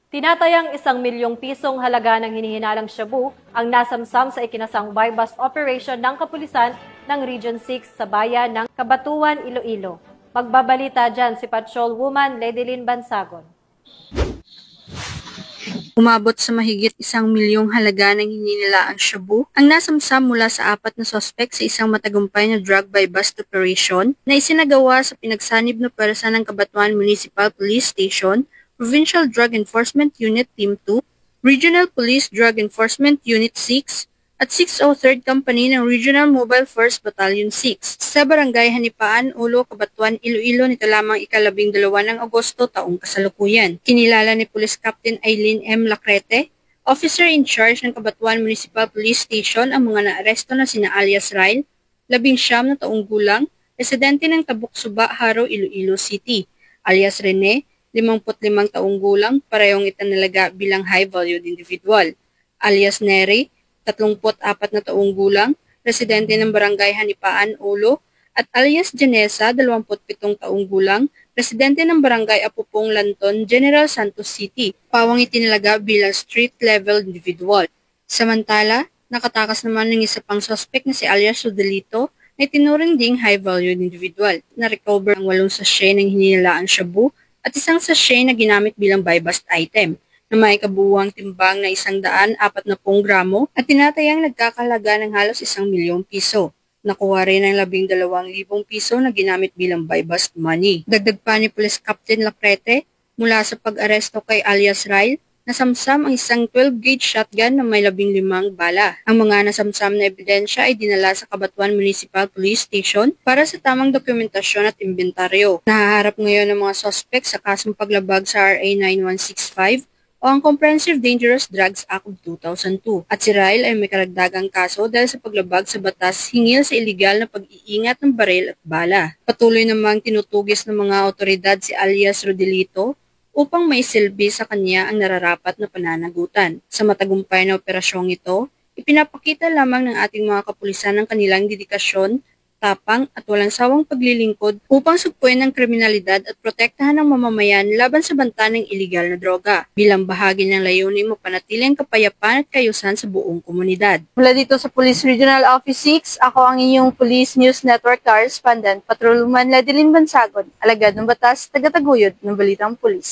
Tinatayang 1 milyong pisong halaga ng hinihinalang shabu ang nasamsam sa ikinasang buy-bust operation ng kapulisan ng Region 6 sa bayan ng Cabanatuan, Iloilo. Magbabalita dyan si Patrolwoman Ledilyn Bansagon. Umabot sa mahigit 1 milyong halaga ng hininilaang shabu ang nasamsam mula sa 4 na sospek sa isang matagumpay na drug buy-bust operation na isinagawa sa pinagsanib na pwersa ng Cabanatuan Municipal Police Station, Provincial Drug Enforcement Unit Team 2, Regional Police Drug Enforcement Unit 6, at 603rd Company ng Regional Mobile Force Battalion 6 sa Barangay Hanipaan, Ulo, Cabanatuan, Iloilo nito lamang ika-12 ng Agosto taong kasalukuyan. Kinilala ni Police Captain Eileen M. Lacrete, Officer in Charge ng Cabanatuan Municipal Police Station, ang mga naaresto na sina alias Ryle, 19 na taong gulang, residente ng Tabuk Suba, Haro, Iloilo City, alias Rene, 55 taong gulang, parehong itinalaga bilang high-valued individual, alias Neri, 34 na taong gulang, residente ng Barangay Hanipaan, Ulo, at alias Janessa, 27 taong gulang, residente ng Barangay Apupong, Lanton, General Santos City, pawang itinalaga bilang street-level individual. Samantala, nakatakas naman ng isa pang suspect na si alias Rodelito na itinuring ding high-valued individual. Na-recover ang 8 sachet ng hininilaang shabu at 1 sachet na ginamit bilang buy-bust item na may kabuuang timbang na 140 gramo at tinatayang nagkakahalaga ng halos 1 milyong piso. Nakuha rin ang 12,000 piso na ginamit bilang buy-bust money. Dagdag pa ni Police Captain Lacrete, mula sa pag-aresto kay alias Ryle, nasamsam ang isang 12-gauge shotgun na may 15 bala. Ang mga nasamsam na ebidensya ay dinala sa Cabanatuan Municipal Police Station para sa tamang dokumentasyon at inventaryo. Nahaharap ngayon ng mga suspect sa kasong paglabag sa RA 9165 o ang Comprehensive Dangerous Drugs Act of 2002. At si Ryle ay may karagdagang kaso dahil sa paglabag sa batas hingil sa iligal na pag-iingat ng baril at bala. Patuloy namang tinutugis ng mga otoridad si alias Rodelito upang may silbi sa kanya ang nararapat na pananagutan. Sa matagumpay na operasyong ito, ipinapakita lamang ng ating mga kapulisan ang kanilang dedikasyon, tapang at walang sawang paglilingkod upang sugpuin ang kriminalidad at protektahan ng mamamayan laban sa banta ng iligal na droga. Bilang bahagi ng layunin mapanatili ang kapayapaan at kayusan sa buong komunidad. Mula dito sa Police Regional Office 6, ako ang inyong Police News Network Correspondent, Patrolwoman Ledilyn Bansagon, alagad ng batas, tagataguyod ng Balitang Pulis.